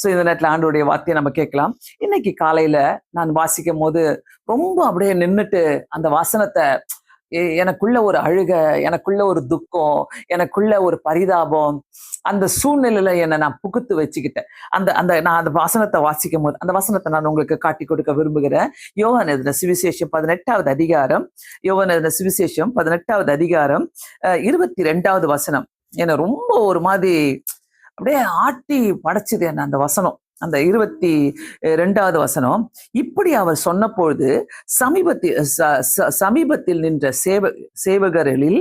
So இந்த நேரத்தில் ஆண்டோடைய வார்த்தையை நம்ம கேட்கலாம். இன்னைக்கு காலையில நான் வாசிக்கும் போது ரொம்ப அப்படியே நின்றுட்டு அந்த வசனத்தை எனக்குள்ள ஒரு அழுக, எனக்குள்ள ஒரு துக்கம், எனக்குள்ள ஒரு பரிதாபம், அந்த சூழ்நிலையில என்னை நான் புகுத்து வச்சுக்கிட்டேன். அந்த அந்த நான் அந்த வசனத்தை வாசிக்கும் போது அந்த வசனத்தை நான் உங்களுக்கு காட்டி கொடுக்க விரும்புகிறேன். யோவான் எழுதின சுவிசேஷம் 18வது அதிகாரம், யோவான் எழுதின சுவிசேஷம் 18வது அதிகாரம் 22வது வசனம் என்னை ரொம்ப ஒரு மாதிரி அப்படியே ஆட்டி படைச்சது என்ன அந்த வசனம். அந்த 22வது வசனம், இப்படி அவர் சொன்ன பொழுது சமீபத்தில் நின்ற சேவகர்களில்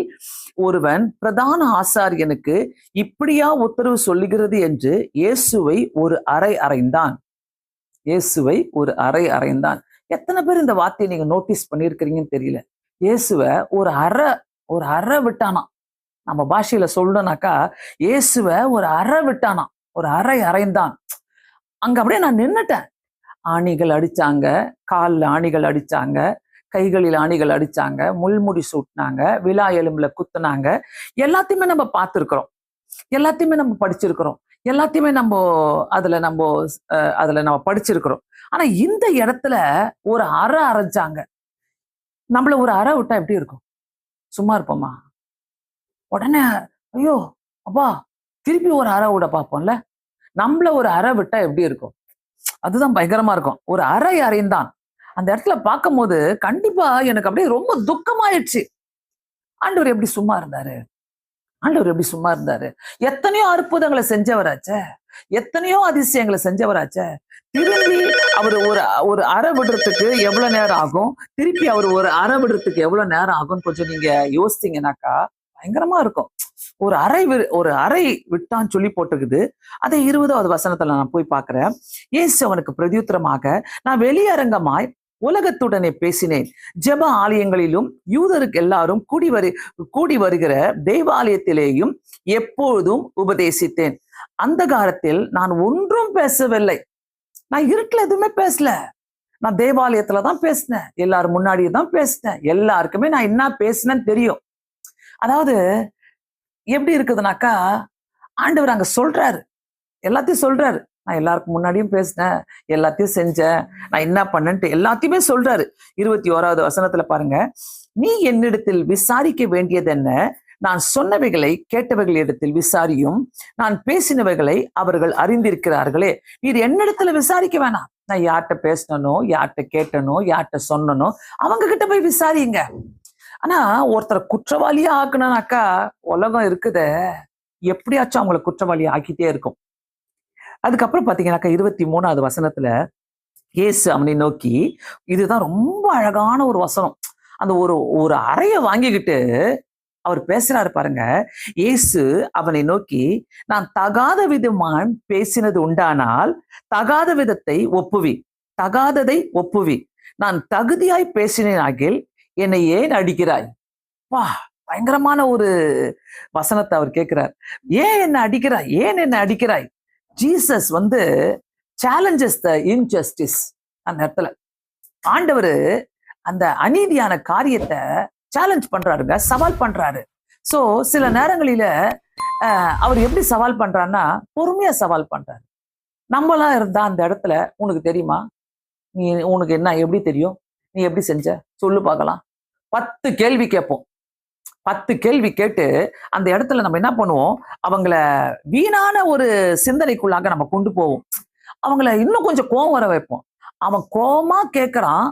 ஒருவன் பிரதான ஆசாரியனுக்கு இப்படியா உத்தரவு சொல்லுகிறது என்று இயேசுவை ஒரு அறை அறைந்தான். இயேசுவை ஒரு அறை அறைந்தான். எத்தனை பேர் இந்த வார்த்தையை நீங்க நோட்டீஸ் பண்ணியிருக்கிறீங்கன்னு தெரியல. இயேசுவை ஒரு அறை விட்டானா. நம்ம பாஷையில சொல்லணும்னாக்கா இயேசுவை ஒரு அறை விட்டானா, ஒரு அறை அறைந்தான். அங்க அப்படியே நான் நின்னுட்டேன். ஆணிகள் அடிச்சாங்க, காலில் ஆணிகள் அடிச்சாங்க, கைகளில் ஆணிகள் அடிச்சாங்க, முள்முடி சூட்டினாங்க, விலா எலும்புல குத்துனாங்க. எல்லாத்தையுமே நம்ம பார்த்துருக்கிறோம், எல்லாத்தையுமே நம்ம படிச்சிருக்கிறோம், எல்லாத்தையுமே அதுல நம்ம படிச்சிருக்கிறோம். ஆனா இந்த இடத்துல ஒரு அறை அரைஞ்சாங்க. நம்மள ஒரு அறை விட்டா எப்படி இருக்கும்? சும்மா இருப்போமா? உடனே ஐயோ அப்பா திருப்பி ஒரு அறை விட பார்ப்போம்ல. நம்மள ஒரு அறை விட்டா எப்படி இருக்கும்? அதுதான் பயங்கரமா இருக்கும். ஒரு அறை அறைந்தான். அந்த இடத்துல பார்க்கும் போது கண்டிப்பா எனக்கு அப்படியே ரொம்ப துக்கமாயிடுச்சு. ஆண்டவர் எப்படி சும்மா இருந்தாரு? ஆண்டவர் எப்படி சும்மா இருந்தாரு? எத்தனையோ அற்புதங்களை செஞ்சவராச்சே, எத்தனையோ அதிசயங்களை செஞ்சவராச்சே. திரும்பி அவர் ஒரு அறை விடுறதுக்கு எவ்வளவு நேரம் ஆகும்? திருப்பி அவர் ஒரு அறை விடுறதுக்கு எவ்வளவு நேரம் ஆகும்னு கொஞ்சம் நீங்க யோசித்தீங்கன்னாக்கா பயங்கரமா இருக்கும். ஒரு அறை விட்டான்னு சொல்லி போட்டுக்குது. அதை 20வது வசனத்துல நான் போய் பார்க்கிறேன். இயேசு அவனுக்கு பிரதியுத்தரமாக, நான் வெளியரங்கமாய் உலகத்துடனே பேசினேன், ஜெப ஆலயங்களிலும் யூதருக்கு எல்லாரும் கூடி வருகிற தேவாலயத்திலேயும் எப்பொழுதும் உபதேசித்தேன். அந்த காலத்தில் நான் ஒன்றும் பேசவில்லை. நான் இருட்டுல எதுவுமே பேசல. நான் தேவாலயத்துலதான் பேசினேன், எல்லாரும் முன்னாடியே தான் பேசினேன். எல்லாருக்குமே நான் என்ன பேசினேன்னு தெரியும். அதாவது எப்படி இருக்குதுனாக்கா, ஆண்டவர் அங்க சொல்றாரு, எல்லாத்தையும் சொல்றாரு. நான் எல்லாருக்கும் முன்னாடியும் பேசினேன், எல்லாத்தையும் செஞ்சேன், நான் என்ன பண்ணேன்ட்டு எல்லாத்தையுமே சொல்றாரு. 21வது வசனத்துல பாருங்க, நீ என்னிடத்தில் விசாரிக்க வேண்டியது என்ன? நான் சொன்னவைகளை கேட்டவைகளிடத்தில் விசாரியும், நான் பேசினவைகளை அவர்கள் அறிந்திருக்கிறார்களே. நீர் என்னிடத்துல விசாரிக்க வேணாம். நான் யார்கிட்ட பேசினனோ, யார்கிட்ட கேட்டனோ, யார்கிட்ட சொன்னனோ அவங்க கிட்ட போய் விசாரிங்க. ஆனா ஒருத்தரை குற்றவாளியா ஆக்கணும்னாக்கா உலகம் இருக்குத எப்படியாச்சும் அவங்களை குற்றவாளியா ஆக்கிட்டே இருக்கும். அதுக்கப்புறம் பாத்தீங்கன்னாக்கா 23வது வசனத்துல இயேசு அவனை நோக்கி, இதுதான் ரொம்ப அழகான ஒரு வசனம். அந்த ஒரு அறைய வாங்கிக்கிட்டு அவர் பேசுறாரு பாருங்க. இயேசு அவனை நோக்கி, நான் தகாத விதமான் பேசினது உண்டானால் தகாத விதத்தை தகாததை ஒப்புவி. நான் தகுதியாய் பேசினேன் ஆகில் என்னை ஏன் அடிக்கிறாய்? வா, பயங்கரமான ஒரு வசனத்தை அவர் கேட்கிறார். ஏன் என்ன அடிக்கிறாய்? ஜீசஸ் சேலஞ்சஸ் த இன்ஜஸ்டிஸ். அந்த இடத்துல ஆண்டவர் அந்த அநீதியான காரியத்தை சேலஞ்ச் பண்றாருங்க, சவால் பண்றாரு. சோ சில நேரங்களில அவர் எப்படி சவால் பண்றாருன்னா பொறுமையா சவால் பண்றாரு. நம்மளாம் இருந்தா அந்த இடத்துல, உனக்கு தெரியுமா? உனக்கு என்ன எப்படி தெரியும்? நீ எப்படி செஞ்ச சொல்லு பார்க்கலாம். 10 கேள்வி கேட்போம். 10 கேள்வி கேட்டு அந்த இடத்துல நம்ம என்ன பண்ணுவோம்? அவங்கள வீணான ஒரு சிந்தனைக்குள்ளாக நம்ம கொண்டு போவோம். அவங்கள இன்னும் கொஞ்சம் கோபம் வர வைப்போம். அவன் கோபமா கேட்கறான்,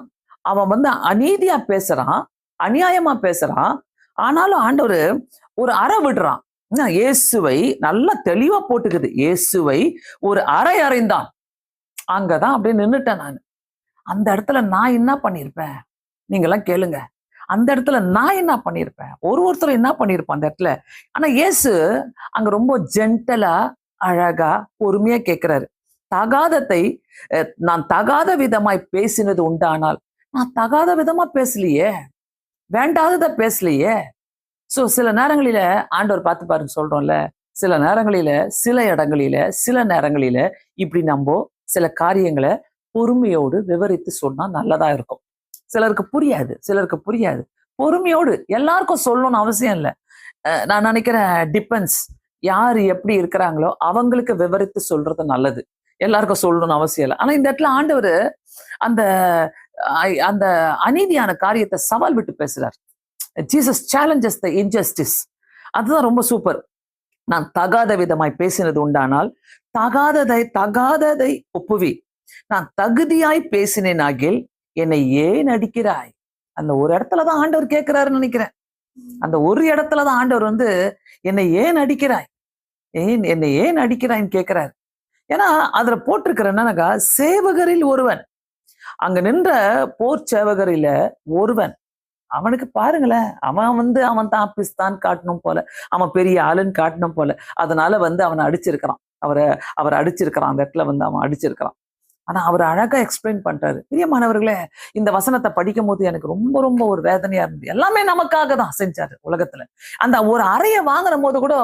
அவன் அநீதியா பேசுறான், அநியாயமா பேசுறான். ஆனாலும் ஆண்டவர் ஒரு அறை விடுறான். இயேசுவை நல்லா தெளிவா போட்டுக்குது. இயேசுவை ஒரு அறை அறைந்தான். அங்கதான் அப்படியே நின்னுட்டேன் நான். அந்த இடத்துல நான் என்ன பண்ணிருப்பேன்? நீங்க எல்லாம் கேளுங்க. அந்த இடத்துல நான் என்ன பண்ணிருப்பேன்? ஒருத்தர் என்ன பண்ணிருப்பான் அந்த இடத்துல? ஆனா இயேசு அங்க ரொம்ப ஜென்டலா, அழகா, பொறுமையா கேட்கிறாரு. நான் தகாத விதமாய் பேசினது உண்டானால், நான் தகாத விதமா பேசலையே, வேண்டாதத பேசலையே. சோ சில நேரங்களில ஆண்டவர் பார்த்து பாருங்க, சொல்றோம்ல, சில நேரங்களில, சில இடங்களில, சில நேரங்களில இப்படி நம்ம சில காரியங்களை பொறுமையோடு விவரித்து சொன்னா நல்லதா இருக்கும். சிலருக்கு புரியாது. பொறுமையோடு எல்லாருக்கும் சொல்லணும்னு அவசியம் இல்லை. நான் நினைக்கிறேன் டிபெண்ட்ஸ், யாரு எப்படி இருக்கிறாங்களோ அவங்களுக்கு விவரித்து சொல்றது நல்லது. எல்லாருக்கும் சொல்லணும்னு அவசியம் இல்லை. ஆனா இந்த இடத்துல ஆண்டவர் அந்த அந்த அநீதியான காரியத்தை சவால் விட்டு பேசுறார். ஜீசஸ் சேலஞ்சஸ் த இன்ஜஸ்டிஸ். அதுதான் ரொம்ப சூப்பர். நான் தகாத விதமாய் பேசினது உண்டானால் தகாததை ஒப்புவி. நான் தகுதியாய் பேசினேன் ஆகில் என்னை ஏன் அடிக்கிறாய். அந்த ஒரு இடத்துலதான் ஆண்டவர் கேட்கிறாருன்னு நினைக்கிறேன். அந்த ஒரு இடத்துலதான் ஆண்டவர் என்னை ஏன் அடிக்கிறாய், என்னை ஏன் அடிக்கிறாய்ன்னு கேட்கிறாரு. ஏன்னா அதுல போட்டிருக்கிற என்னன்னாக்கா, சேவகரில் ஒருவன், அங்க நின்ற போர் சேவகரில ஒருவன், அவனுக்கு பாருங்களேன், அவன் தான் பிஸ்தான் காட்டணும் போல, அவன் பெரிய ஆளுன்னு காட்டணும் போல, அதனால அவனை அடிச்சிருக்கிறான். அவரை அடிச்சிருக்கிறான். அந்த இடத்துல அவன் அடிச்சிருக்கிறான். ஆனா அவர் அழகா எக்ஸ்பிளைன் பண்றாரு. பிரியமானவர்களே, இந்த வசனத்தை படிக்கும் போது எனக்கு ரொம்ப ரொம்ப ஒரு வேதனையா இருந்தது. எல்லாமே நமக்காக தான் செஞ்சாரு உலகத்துல. அந்த ஒரு அறையை வாங்குற போது கூட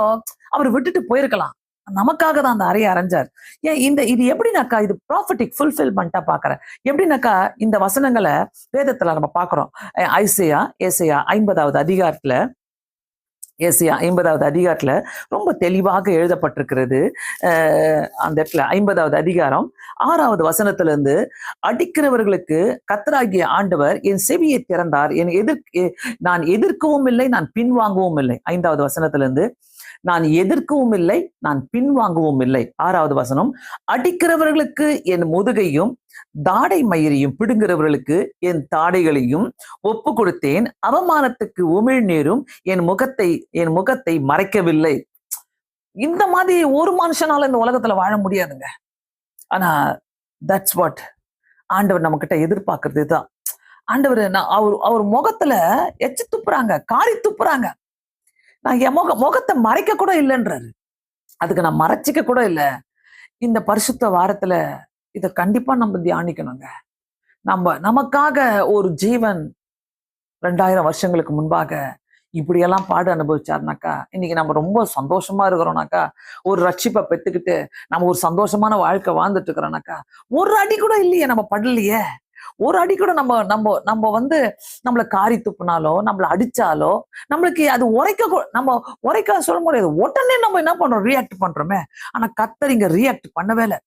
அவர் விட்டுட்டு போயிருக்கலாம். நமக்காக தான் அந்த அறையை அரைஞ்சார். ஏன் இது எப்படின்னாக்கா, இது ப்ராஃபட்டிக் ஃபுல்ஃபில்மெண்டா பாக்குறேன். எப்படின்னாக்கா, இந்த வசனங்களை வேதத்துல நம்ம பாக்குறோம். ஏசாயா 50வது அதிகாரத்துல, ஏசாயா 50வது அதிகாரத்துல ரொம்ப தெளிவாக எழுதப்பட்டிருக்கிறது. அந்த இடத்துல 50வது அதிகாரம் 6வது வசனத்துல இருந்து, அடிக்கிறவர்களுக்கு கர்த்தராகிய ஆண்டவர் என் செவியை திறந்தார், நான் எதிர்க்கவும் இல்லை, நான் பின்வாங்கவும் இல்லை. 5வது வசனத்துல இருந்து, நான் எதிர்க்கவும் இல்லை, நான் பின்வாங்கவும் இல்லை. 6வது வசனம், அடிக்கிறவர்களுக்கு என் முதுகையும் தாடை மயிரையும் பிடுங்கிறவர்களுக்கு என் தாடைகளையும் ஒப்பு கொடுத்தேன், அவமானத்துக்கு உமிழ்நீரும் என் முகத்தை மறைக்கவில்லை. இந்த மாதிரி ஒரு மனுஷனால இந்த உலகத்துல வாழ முடியாதுங்க. ஆனா தட்ஸ் வாட் ஆண்டவர் நம்ம கிட்ட எதிர்பார்க்கறது தான். ஆண்டவர் அவர் முகத்துல எச்சு துப்புறாங்க, காரி துப்புறாங்க. நான் என் முகத்தை மறைக்க கூட இல்லைன்றாரு. அதுக்கு நான் மறைச்சிக்க கூட இல்லை. இந்த பரிசுத்த வாரத்துல இதை கண்டிப்பா நம்ம தியானிக்கணுங்க. நமக்காக ஒரு ஜீவன் 2000 வருஷங்களுக்கு முன்பாக இப்படியெல்லாம் பாடு அனுபவிச்சாருனாக்கா, இன்னைக்கு நம்ம ரொம்ப சந்தோஷமா இருக்கிறோம்னாக்கா, ஒரு ரட்சிப்பை பெற்றுக்கிட்டு நம்ம ஒரு சந்தோஷமான வாழ்க்கை வாழ்ந்துட்டு இருக்கிறோம்னாக்கா, ஒரு அடி கூட இல்லையே, நம்ம படலையே. ஒரு அடி கூட நம்ம நம்மளை காரி துப்புனாலோ, நம்மளை அடிச்சாலோ, நம்மளுக்கு அது நம்ம உரைக்க சொல்ல முடியாது. உடனே நம்ம என்ன பண்றோம், ரியாக்ட் பண்றோமே. ஆனா கர்த்தர் இங்க ரியாக்ட் பண்ணவே இல்லை.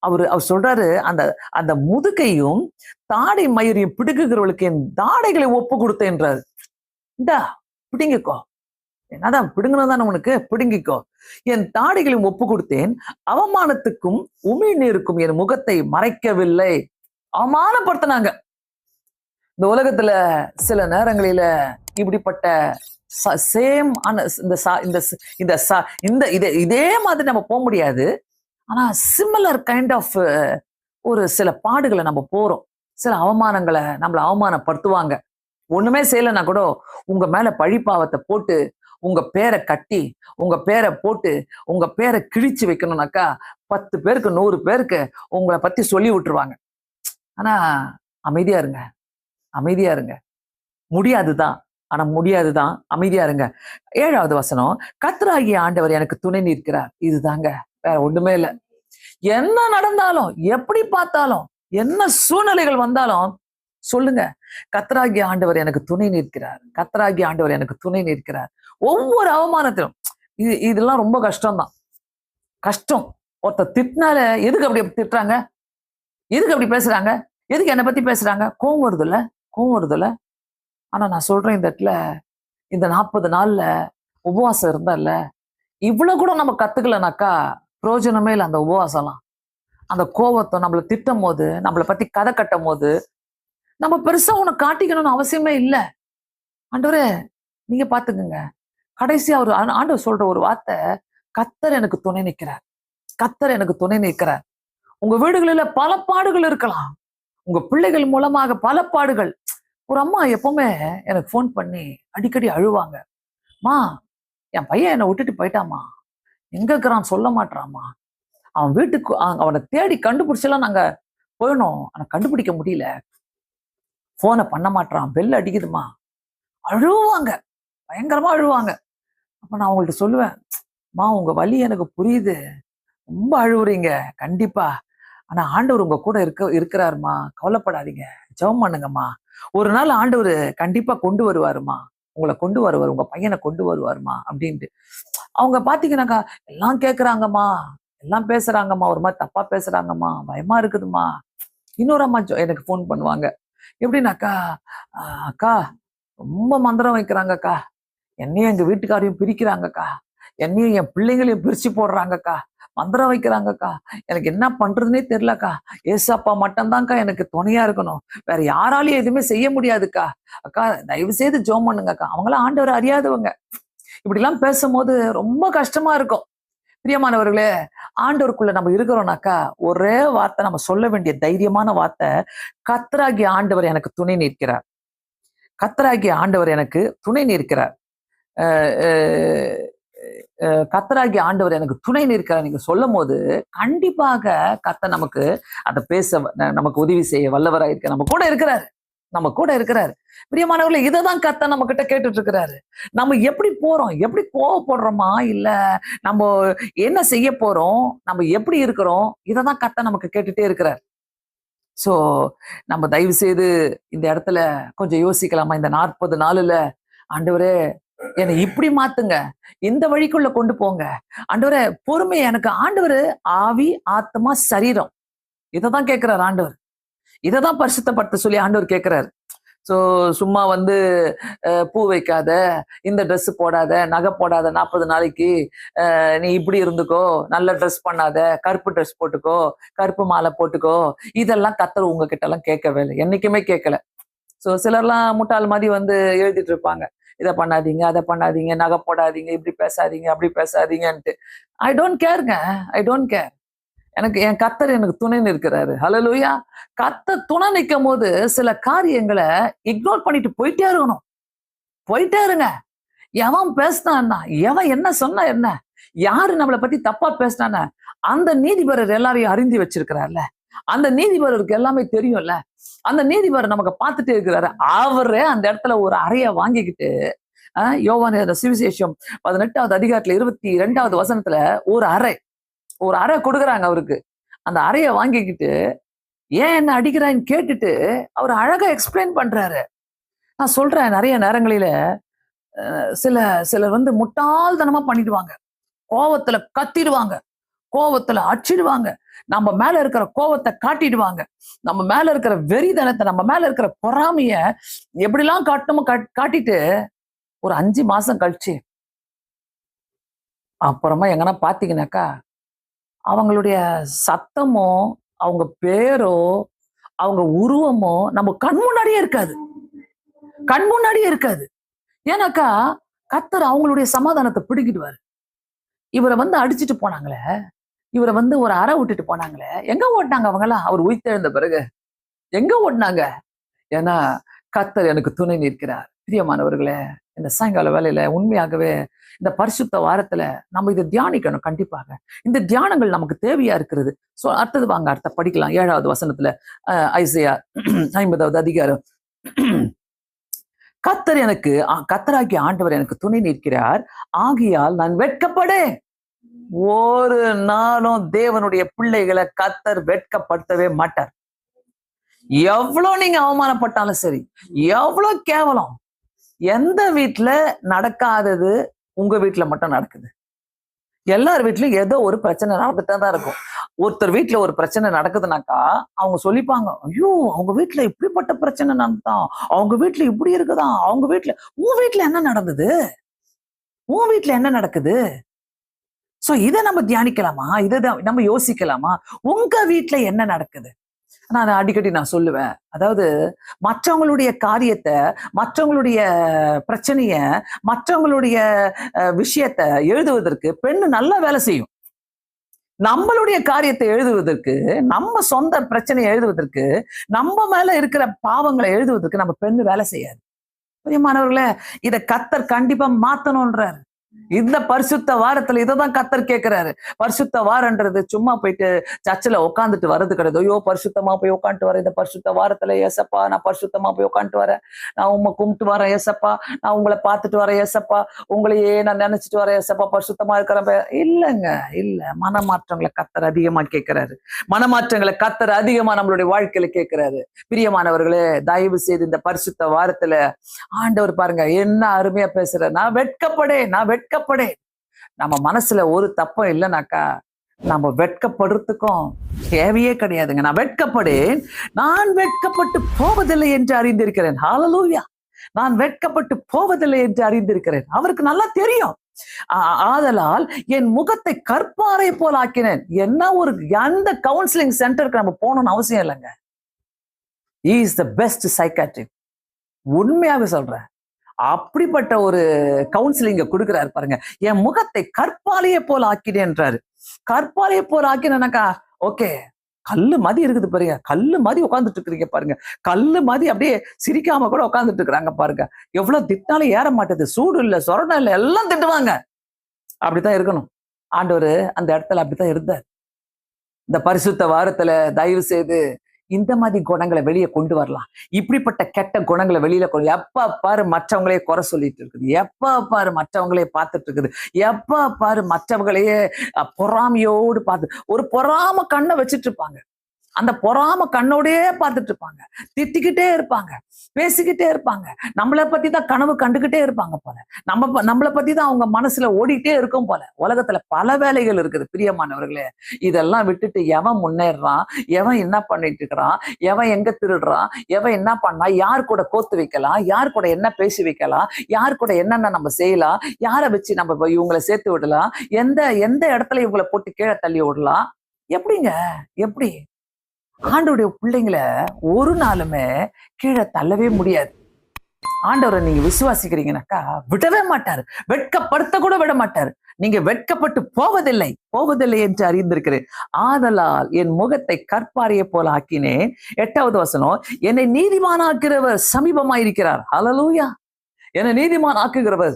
அவர் சொல்றாரு, அந்த முதுகையும் தாடை மயிரையும் பிடுங்குகிறவளுக்கு என் தாடைகளை ஒப்பு கொடுத்தேன்றாரு. இந்தா பிடுங்கிக்கோ, என்னதான் பிடுங்கணும் உனக்கு, பிடுங்கிக்கோ. என் தாடைகளையும் ஒப்பு கொடுத்தேன், அவமானத்துக்கும் உமிழ்நீருக்கும் என் முகத்தை மறைக்கவில்லை. அவமானப்படுத்தினாங்க. இந்த உலகத்துல சில நேரங்களில இப்படிப்பட்ட சேம் இதே மாதிரி நம்ம போக முடியாது. ஆனா சிமிலர் கைண்ட் ஆஃப் ஒரு சில பாடுகளை நம்ம போறோம். சில அவமானங்களை நம்மளை அவமானப்படுத்துவாங்க. ஒண்ணுமே செய்யலைன்னா கூட உங்க மேல பழிப்பாவத்தை போட்டு, உங்க பேரை கட்டி, உங்க பேரை போட்டு, உங்க பேரை கிழிச்சு வைக்கணும்னாக்கா 10 பேருக்கு 100 பேருக்கு உங்களை பத்தி சொல்லி விட்டுருவாங்க. ஆனா அமைதியா இருங்க, அமைதியா இருங்க. முடியாதுதான், ஆனா முடியாதுதான், அமைதியா இருங்க. 7வது வசனம், கர்த்தராகிய ஆண்டவர் எனக்கு துணை நிற்கிறார். இதுதாங்க, வேற ஒண்ணுமே இல்லை. என்ன நடந்தாலும், எப்படி பார்த்தாலும், என்ன சூழ்நிலைகள் வந்தாலும் சொல்லுங்க, கர்த்தராகிய ஆண்டவர் எனக்கு துணை நிற்கிறார், கர்த்தராகிய ஆண்டவர் எனக்கு துணை நிற்கிறார். ஒவ்வொரு அவமானத்திலும் இதெல்லாம் ரொம்ப கஷ்டம்தான். கஷ்டம். ஒருத்தர் திட்டினால எதுக்கு அப்படி திட்டுறாங்க, எதுக்கு அப்படி பேசுறாங்க, எதுக்கு என்னை பத்தி பேசுறாங்க, கோவம் வருதுல்ல. ஆனா நான் சொல்றேன், இந்த இடத்துல இந்த 40 நாள்ல உபவாசம் இருந்தால, இவ்வளவு கூட நம்ம கத்துக்கலனாக்கா பிரயோஜனமே இல்லை. அந்த உபவாசம்லாம், அந்த கோவத்தை நம்மளை திட்டும் போது, நம்மளை பத்தி கதை கட்டும் போது, நம்ம பெருசா உனக்கு காட்டிக்கணும்னு அவசியமே இல்லை. ஆண்டவரே நீங்க பாத்துக்குங்க. கடைசியா ஒரு ஆண்டவர் சொல்ற ஒரு வார்த்தை, கர்த்தர் எனக்கு துணை நிற்கிறார், கர்த்தர் எனக்கு துணை நிற்கிறார். உங்க வீடுகளில பல பாடுகள் இருக்கலாம், உங்க பிள்ளைகள் மூலமாக பல பாடுகள். ஒரு அம்மா எப்பவுமே எனக்கு ஃபோன் பண்ணி அடிக்கடி அழுவாங்க. மா, என் பையன் என்னை விட்டுட்டு போயிட்டாமா, எங்க இருக்கிறான் சொல்ல மாட்டாமா, அவன் வீட்டுக்கு அவனை தேடி கண்டுபிடிச்செல்லாம் நாங்க போயினோம், ஆனா கண்டுபிடிக்க முடியல, போனை பண்ண மாட்டான், பெல் அடிக்குதுமா. அழுவாங்க, பயங்கரமா அழுவாங்க. அப்ப நான் அவங்கள்ட்ட சொல்லுவேன், மா உங்க வலி எனக்கு புரியுது, ரொம்ப அழுவுறீங்க கண்டிப்பா, ஆனா ஆண்டவர் உங்க கூட இருக்கிறாருமா, கவலைப்படாதீங்க, ஜெபம் பண்ணுங்கம்மா, ஒரு நாள் ஆண்டவர் கண்டிப்பா கொண்டு வருவாருமா, உங்களை கொண்டு வருவார், உங்க பையனை கொண்டு வருவாருமா அப்படின்ட்டு. அவங்க பாத்தீங்கன்னாக்கா எல்லாம் கேட்குறாங்கம்மா, எல்லாம் பேசுறாங்கம்மா, ஒரு மாதிரி தப்பா பேசுறாங்கம்மா, பயமா இருக்குதுமா. இன்னொரு அம்மா எனக்கு ஃபோன் பண்ணுவாங்க. எப்படின்னாக்கா, அக்கா ரொம்ப மந்திரம் வைக்கிறாங்கக்கா, என்னையும் எங்க வீட்டுக்காரையும் பிரிக்கிறாங்கக்கா, என்னையும் என் பிள்ளைங்களையும் பிரிச்சு போடுறாங்கக்கா, மந்திரம் வைக்கிறாங்கக்கா, எனக்கு என்ன பண்றதுன்னே தெரியலக்கா. ஏசப்பா மட்டும்தான்க்கா எனக்கு துணையா இருக்கணும், வேற யாராலையும் எதுவுமே செய்ய முடியாதுக்கா. அக்கா தயவு செய்து ஜெபம் பண்ணுங்கக்கா. அவங்களாம் ஆண்டவரை அறியாதவங்க. இப்படி எல்லாம் பேசும்போது ரொம்ப கஷ்டமா இருக்கும். பிரியமானவர்களே, ஆண்டவருக்குள்ள நம்ம இருக்கிறோம்னாக்கா, ஒரே வார்த்தை நம்ம சொல்ல வேண்டிய தைரியமான வார்த்தை, கர்த்தராகிய ஆண்டவர் எனக்கு துணை நிற்கிறார். கர்த்தராகிய ஆண்டவர் எனக்கு துணை நிற்கிறார். அஹ் அஹ் கர்த்தராகிய ஆண்டவர் எனக்கு துணை நிற்கிறார் நீங்க சொல்லும் போது, கண்டிப்பாக கர்த்தர் நமக்கு அதை பேச நமக்கு உதவி செய்ய வல்லவராக இருக்க நம்ம கூட இருக்கிறாரு. நம்ம கூட இருக்கிறாரு. பிரியமானவர்களே, இதைதான் கர்த்தர் நம்ம கிட்ட கேட்டுட்டு இருக்கிறாரு. நம்ம எப்படி போறோம், எப்படி கோவப்படுறோமா, இல்ல நம்ம என்ன செய்ய போறோம், நம்ம எப்படி இருக்கிறோம், இதைதான் கர்த்தர் நமக்கு கேட்டுட்டே இருக்கிறார். சோ நம்ம தயவு செய்து இந்த இடத்துல கொஞ்சம் யோசிக்கலாமா? இந்த 40 நாளுல, ஆண்டவரே என்னை இப்படி மாத்துங்க, இந்த வழிக்குள்ள கொண்டு போங்க ஆண்டவரே. பொறுமை எனக்கு ஆண்டவரு ஆவி, ஆத்மா, சரீரம், இதைதான் கேட்கிறார் ஆண்டவர். இதைதான் பரிசுத்தப்படுத்த சொல்லி ஆண்டவர் கேட்கிறாரு. சோ சும்மா பூ வைக்காத, இந்த ட்ரெஸ் போடாத, நகை போடாத, 40 நாளைக்கு நீ இப்படி இருந்துக்கோ, நல்ல ட்ரெஸ் பண்ணாத, கருப்பு ட்ரெஸ் போட்டுக்கோ, கருப்பு மாலை போட்டுக்கோ, இதெல்லாம் கர்த்தர் உங்ககிட்ட எல்லாம் கேட்கவே இல்லை, என்னைக்குமே கேட்கல. சோ சிலர்லாம் முட்டாள் மாதிரி எழுதிட்டு இருப்பாங்க, இதை பண்ணாதீங்க, அதை பண்ணாதீங்க, நகை போடாதீங்க, இப்படி பேசாதீங்க, அப்படி பேசாதீங்கன்ட்டு. ஐ டோன்ட் கேர்ங்க, ஐ டோன்ட் கேர். எனக்கு என் கர்த்தர் எனக்கு துணை நிற்கிறாரு. ஹல்லேலூயா. கர்த்தர் துணை நிற்கும் போது சில காரியங்களை இக்னோர் பண்ணிட்டு போயிட்டே இருக்கணும். போயிட்டே இருங்க. எவன் பேசினான்னா, எவன் என்ன சொன்னா என்ன, யாரு நம்மளை பத்தி தப்பா பேசினான, அந்த நீதிபரர் எல்லாரையும் அறிந்து வச்சிருக்கிறார்ல, அந்த நீதிபரருக்கு எல்லாமே தெரியும்ல, அந்த நீதிபரர் நமக்கு பார்த்துட்டே இருக்கிறாரு. அவரே அந்த இடத்துல ஒரு அறைய வாங்கிக்கிட்டு, யோவான் சுவிசேஷம் 18வது அதிகாரத்துல 22வது வசனத்துல ஒரு அறை கொடுக்குறாங்க அவருக்கு. அந்த அறையை வாங்கிக்கிட்டு, ஏன் என்ன அடிக்கிறான்னு கேட்டுட்டு அவர் அழகா எக்ஸ்பிளைன் பண்றாரு. நான் சொல்றேன், நிறைய நேரங்களில சிலர் முட்டாள்தனமா பண்ணிடுவாங்க. கோவத்துல கத்திடுவாங்க, கோவத்துல அடிச்சிடுவாங்க, நம்ம மேல இருக்கிற கோவத்தை காட்டிடுவாங்க, நம்ம மேல இருக்கிற வெறிதனத்தை, நம்ம மேல இருக்கிற பொறாமைய எப்படிலாம் காட்டணுமோ காட்டிட்டு ஒரு 5 மாசம் கழிச்சு அப்புறமா எங்கன்னா பாத்தீங்கன்னாக்கா, அவங்களுடைய சத்தமோ, அவங்க பேரோ, அவங்க உருவமோ நம்ம கண் முன்னாடியே இருக்காது. கண் முன்னாடியே இருக்காது. ஏன்னாக்கா கர்த்தர் அவங்களுடைய சமாதானத்தை பிடிக்கிடுவாரு. இவரை அடிச்சுட்டு போனாங்களே, இவரை ஒரு அறை விட்டுட்டு போனாங்களே, எங்க ஓடினாங்க அவங்கெல்லாம்? அவர் உயிர்த்தெழுந்த பிறகு எங்க ஓடினாங்க? ஏன்னா கர்த்தர் எனக்கு துணை நிற்கிறார். பிரியமானவர்களே, இந்த சாயங்கால வேலையில உண்மையாகவே இந்த பரிசுத்த வாரத்துல நம்ம இதை தியானிக்கணும். கண்டிப்பாக இந்த தியானங்கள் நமக்கு தேவையா இருக்கிறது. சோ அடுத்தது வாங்க, அடுத்த படிக்கலாம். 7வது வசனத்துல ஐசையா 50வது அதிகாரம். கர்த்தராகிய ஆண்டவர் எனக்கு துணை நிற்கிறார், ஆகையால் நான் வெட்கப்படேன். ஒரு நாளும் தேவனுடைய பிள்ளைகளை கர்த்தர் வெட்கப்படுத்தவே மாட்டார். எவ்வளவு நீங்க அவமானப்பட்டாலும் சரி, எவ்வளவு கேவலம், எந்த வீட்டுல நடக்காதது உங்க வீட்டுல மட்டும் நடக்குது? எல்லார் வீட்லயும் ஏதோ ஒரு பிரச்சனை நடந்துட்டே தான் இருக்கும். ஒருத்தர் வீட்டுல ஒரு பிரச்சனை நடக்குதுனாக்கா அவங்க சொல்லிப்பாங்க, ஐயோ அவங்க வீட்டுல இப்படிப்பட்ட பிரச்சனை நடந்தான், அவங்க வீட்டுல இப்படி இருக்குதான், அவங்க வீட்டுல. உன் வீட்டுல என்ன நடந்தது? உன் வீட்டுல என்ன நடக்குது? சோ இதை நம்ம தியானிக்கலாமா? இதை நம்ம யோசிக்கலாமா? உங்க வீட்டுல என்ன நடக்குது? நான் அடிக்கடி சொல்லுவேன், அதாவது மற்றவங்களுடைய காரியத்தை, மற்றவங்களுடைய பிரச்சனைய, மற்றவங்களுடைய விஷயத்த எழுதுவதற்கு பெண்ணு நல்லா வேலை செய்யும். நம்மளுடைய காரியத்தை எழுதுவதற்கு, நம்ம சொந்த பிரச்சனையை எழுதுவதற்கு, நம்ம மேல இருக்கிற பாவங்களை எழுதுவதற்கு நம்ம பெண்ணு வேலை செய்யாது. பிரியமானவர்களே, இதை கர்த்தர் கண்டிப்பா மாத்தணும்ன்றாரு. இந்த பரிசுத்த வாரத்துல இதைதான் கர்த்தர் கேட்கிறாரு. பரிசுத்த வாரன்றது சும்மா போயிட்டு சர்ச்சில் உட்காந்துட்டு வர்றது கிடையாது. ஐயோ பரிசுத்தமா போய் உட்காந்துட்டு வரேன் இந்த பரிசுத்த வாரத்துல, ஏசப்பா நான் பரிசுத்தமா போய் உட்காந்துட்டு வரேன், நான் உண்மை கும்பிட்டு வரேன் ஏசப்பா, நான் உங்களை பார்த்துட்டு வரேன் ஏசப்பா, உங்களையே நான் நினைச்சிட்டு வரேன் ஏசப்பா, பரிசுத்தமா இருக்கிறப்ப. இல்லைங்க, இல்ல. மனமாற்றங்களை கர்த்தர் அதிகமா கேட்கிறாரு. மனமாற்றங்களை கர்த்தர் அதிகமா நம்மளுடைய வாழ்க்கையில கேட்கிறாரு. பிரியமானவர்களே, தயவு செய்து இந்த பரிசுத்த வாரத்துல ஆண்டவர் பாருங்க என்ன அருமையா பேசுற, நான் வெட்கப்படேன். நம்ம மனசுல ஒரு தப்பம் இல்லைனாக்கா நம்ம வெட்கப்படுறதுக்கும் தேவையே கிடையாதுங்க. நான் வெட்கப்படேன், நான் வெட்கப்பட்டு போவதில்லை என்று அறிந்திருக்கிறேன். ஹalleluya. நான் வெட்கப்பட்டு போவதில்லை என்று அறிந்திருக்கிறேன். அவருக்கு நல்லா தெரியும். ஆதலால் என் முகத்தை கற்பாரை போல் ஆக்கினேன். என்ன ஒரு எந்த கவுன்சிலிங் சென்டருக்கு நம்ம போகணும்னு அவசியம் இல்லைங்க. he is the best psychiatrist. உண்மையாக சொல்றேன். அப்படிப்பட்ட ஒரு கவுன்சிலிங்க கொடுக்கிறாரு பாருங்க. என் முகத்தை கற்பாலையை போல் ஆக்கினேன்றாரு. கற்பாலையை போல் ஆக்கினேனாக்கா ஓகே, கல்லு மதி இருக்குது பாருங்க. கல்லு மதி உட்கார்ந்துட்டு இருக்கிறீங்க பாருங்க. கல்லு மதி அப்படியே சிரிக்காம கூட உட்கார்ந்துட்டு இருக்கிறாங்க பாருங்க. எவ்வளவு திட்டாலும் ஏற மாட்டேது. சூடு இல்ல, சொரணம் இல்ல, எல்லாம் திட்டுவாங்க. அப்படித்தான் இருக்கணும். ஆண்டவர் அந்த இடத்துல அப்படித்தான் இருந்தார். இந்த பரிசுத்த வாரத்துல தயவு செய்து இந்த மாதிரி குணங்களை வெளியே கொண்டு வரலாம். இப்படிப்பட்ட கெட்ட குணங்களை வெளியில எப்ப பாரு மற்றவங்களையே குறை சொல்லிட்டு இருக்குது, எப்ப பாரு மற்றவங்களையே பார்த்துட்டு இருக்குது, எப்ப பாரு மற்றவங்களையே பொறாமையோடு பார்த்து ஒரு பொறாம கண்ணை வச்சுட்டு இருப்பாங்க. அந்த பொறாம கண்ணோடயே பார்த்துட்டு இருப்பாங்க, திட்டிக்கிட்டே இருப்பாங்க, பேசிக்கிட்டே இருப்பாங்க. நம்மளை பத்தி தான் கனவு கண்டுகிட்டே இருப்பாங்க போல. நம்மளை பத்தி தான் அவங்க மனசுல ஓடிட்டே இருக்கும் போல. உலகத்துல பல வேலைகள் இருக்குது பிரியமானவர்களே. இதெல்லாம் விட்டுட்டு எவன் முன்னேறான், எவன் என்ன பண்ணிட்டு இருக்கிறான், எவன் எங்க திருடுறான், எவன் என்ன பண்ணா, யார் கூட கோத்து வைக்கலாம், யார் கூட என்ன பேசி வைக்கலாம், யார் கூட என்னென்ன நம்ம செய்யலாம், யாரை வச்சு நம்ம இவங்களை சேர்த்து விடலாம், எந்த எந்த இடத்துல இவங்களை போட்டு கீழே தள்ளி விடலாம். எப்படிங்க? எப்படி? ஆண்டவருடைய பிள்ளைங்களை ஒரு நாளுமே கீழே தள்ளவே முடியாது. ஆண்டவரை நீங்க விசுவாசிக்கிறீங்கன்னாக்கா விடவே மாட்டாரு. வெட்கப்படுத்த கூட விட மாட்டாரு. நீங்க வெட்கப்பட்டு போவதில்லை போவதில்லை என்று அறிந்திருக்கிறேன். ஆதலால் என் முகத்தை கற்பாரையை போல ஆக்கினேன். 8வது வசனம், என்னை நீதிமானாக்குகிறவர் சமீபமாயிருக்கிறார். ஹல்லேலூயா. என்னை நீதிமான் ஆக்குகிறவர்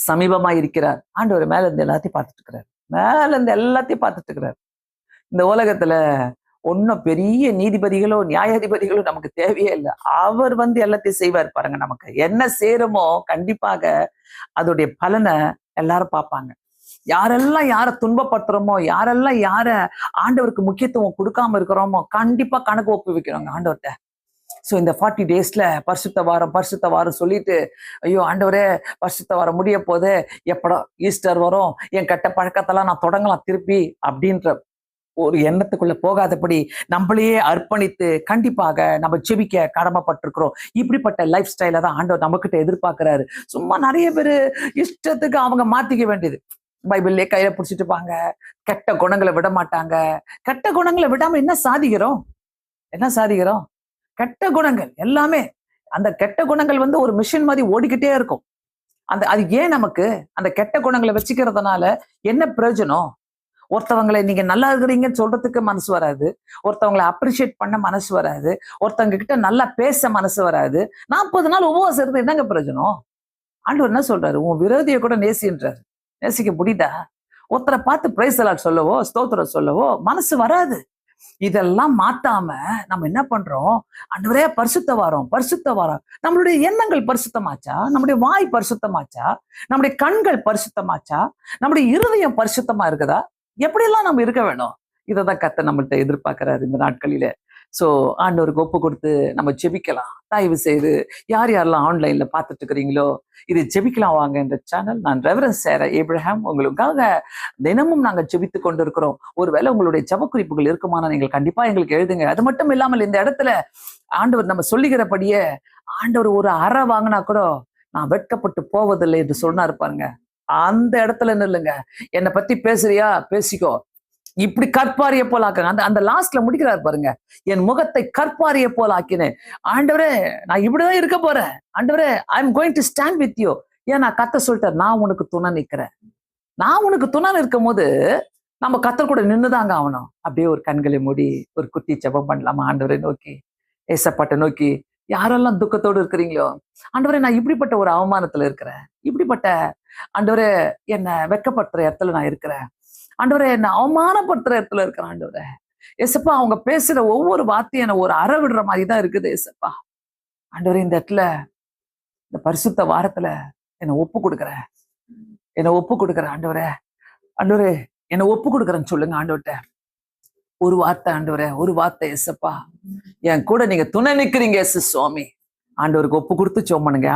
சமீபமாயிருக்கிறார். ஆண்டவர் மேல இருந்து எல்லாத்தையும் பார்த்துட்டு இருக்கிறார். மேல இருந்து எல்லாத்தையும் பார்த்துட்டு இருக்கிறார். இந்த உலகத்துல ஒன்னும் பெரிய நீதிபதிகளோ நியாயாதிபதிகளோ நமக்கு தேவையே இல்லை. அவர் எல்லாத்தையும் செய்வார் பாருங்க. நமக்கு என்ன சேருமோ கண்டிப்பாக அதோடைய பலனை எல்லாரும் பார்ப்பாங்க. யாரெல்லாம் யாரை துன்பப்படுத்துறோமோ, யாரெல்லாம் யார ஆண்டவருக்கு முக்கியத்துவம் கொடுக்காம இருக்கிறோமோ கண்டிப்பா கணக்கு ஒப்புவிக்கிறோங்க ஆண்டவர்கிட்ட. சோ இந்த 40 daysல பரிசுத்த வாரம் சொல்லிட்டு, ஐயோ ஆண்டவரே பரிசுத்த வாரம் முடிய போது, எப்படா ஈஸ்டர் வரும், என் கெட்ட பழக்கத்தெல்லாம் நான் தொடங்கலாம் திருப்பி அப்படின்ற ஒரு எண்ணத்துக்குள்ள போகாதபடி நம்மளையே அர்ப்பணித்து கண்டிப்பாக நம்ம ஜெபிக்க கடமைப்பட்டிருக்கிறோம். இப்படிப்பட்ட லைஃப் ஸ்டைல தான் ஆண்டவர் நம்மகிட்ட எதிர்பார்க்கிறாரு. சும்மா நிறைய பேரு இஷ்டத்துக்கு அவங்க மாத்திக்க வேண்டியது. பைபிள்லயே கையில பிடிச்சிட்டு இருப்பாங்க, கெட்ட குணங்களை விட மாட்டாங்க. கெட்ட குணங்களை விடாம என்ன சாதிக்கிறோம்? கெட்ட குணங்கள் எல்லாமே, அந்த கெட்ட குணங்கள் ஒரு மிஷின் மாதிரி ஓடிக்கிட்டே இருக்கும். அது ஏன் நமக்கு அந்த கெட்ட குணங்களை வச்சுக்கிறதுனால என்ன பிரயோஜனம்? ஒருத்தவங்களை நீங்க நல்லா இருக்கிறீங்கன்னு சொல்றதுக்கு மனசு வராது, ஒருத்தவங்களை அப்ரிஷியேட் பண்ண மனசு வராது, ஒருத்தவங்க கிட்ட நல்லா பேச மனசு வராது. 40 நாள் உபவாசம் இருந்து என்னங்க பிரயோஜனம்? ஆண்டவர் என்ன சொல்றாரு? உன் விரோதியை கூட நேசின்றாரு. நேசிக்க முடியுதா? ஒருத்தரை பார்த்து பிரைஸ் அலாட் சொல்லவோ ஸ்தோத்திரம் சொல்லவோ மனசு வராது. இதெல்லாம் மாத்தாம நம்ம என்ன பண்றோம்? ஆண்டவரே பரிசுத்த வாரம். நம்மளுடைய எண்ணங்கள் பரிசுத்தமாச்சா? நம்முடைய வாய் பரிசுத்தமாச்சா? நம்முடைய கண்கள் பரிசுத்தமாச்சா? நம்முடைய இருதயம் பரிசுத்தமா இருக்குதா? எப்படியெல்லாம் நம்ம இருக்க வேணும்? இதைதான் கர்த்தர் நம்மள்ட்ட எதிர்பார்க்கிறாரு இந்த நாட்களில. சோ ஆண்டவருக்கு ஒப்பு கொடுத்து நம்ம ஜெபிக்கலாம். தயவு செய்து யாரெல்லாம் ஆன்லைன்ல பார்த்துட்டு இருக்கிறீங்களோ இது ஜெபிக்கலாம் வாங்க. இந்த சேனல் நான் ரெவரன்ஸ் சேர ஏப்ரஹாம் உங்களுக்காக தினமும் நாங்க ஜெபித்து கொண்டு இருக்கிறோம். ஒருவேளை உங்களுடைய ஜெப குறிப்புகள் இருக்குமானா நீங்கள் கண்டிப்பா எங்களுக்கு எழுதுங்க. அது மட்டும் இல்லாமல் இந்த இடத்துல ஆண்டவர் நம்ம சொல்லுகிறபடியே ஆண்டவர் ஒரு அறை வாங்கினா கூட நான் வெட்கப்பட்டு போவதில்லை என்று சொன்னாரு பாருங்க. அந்த இடத்துல நில்லுங்க. என்னை பத்தி பேசுறியா பேசிக்கோ, இப்படி கற்பாரிய போல ஆக்குங்க. அந்த லாஸ்ட்ல முடிக்கிறார் பாருங்க, என் முகத்தை கற்பாரிய போல ஆக்கினேன். ஆண்டவரே நான் இப்படிதான் இருக்க போறேன். ஆண்டவரே I am going to stand with you. ஏன் நான் கத்த சொல்லிட்டேன், நான் உனக்கு துணை நிற்கிறேன். நான் உனக்கு துணை நிற்கும் போது நம்ம கத்தர் கூட நின்னுதாங்க ஆகணும். அப்படியே ஒரு கண்களை மூடி ஒரு குட்டி ஜெபம் பண்ணலாமா? ஆண்டவரை நோக்கி, ஏசப்பாட்ட நோக்கி. யாரெல்லாம் துக்கத்தோடு இருக்கிறீங்களோ, ஆண்டவரே நான் இப்படிப்பட்ட ஒரு அவமானத்துல இருக்கிறேன், இப்படிப்பட்ட ஆண்டவரே என்னை வெட்கப்படுத்துற இடத்துல நான் இருக்கிறேன், ஆண்டவரே என்ன அவமானப்படுத்துற இடத்துல இருக்கிற ஆண்டவரே, ஏசப்பா அவங்க பேசுற ஒவ்வொரு வார்த்தையும் என்ன ஒரு அற விடுற மாதிரி தான் இருக்குது ஏசப்பா. ஆண்டவரே இந்த இடத்துல இந்த பரிசுத்த வாரத்துல என்னை ஒப்பு கொடுக்குறேன் ஆண்டவரே. ஆண்டவரே என்னை ஒப்பு கொடுக்குறேன்னு சொல்லுங்க ஆண்டவர்கிட்ட. ஒரு வார்த்தை ஆண்டவரே, ஒரு வார்த்தை ஏசப்பா, என் கூட நீங்க துணை நிக்கிறீங்க ஏசு சுவாமி. ஆண்டவருக்கு ஒப்பு கொடுத்து ஜெபம் பண்ணுங்க.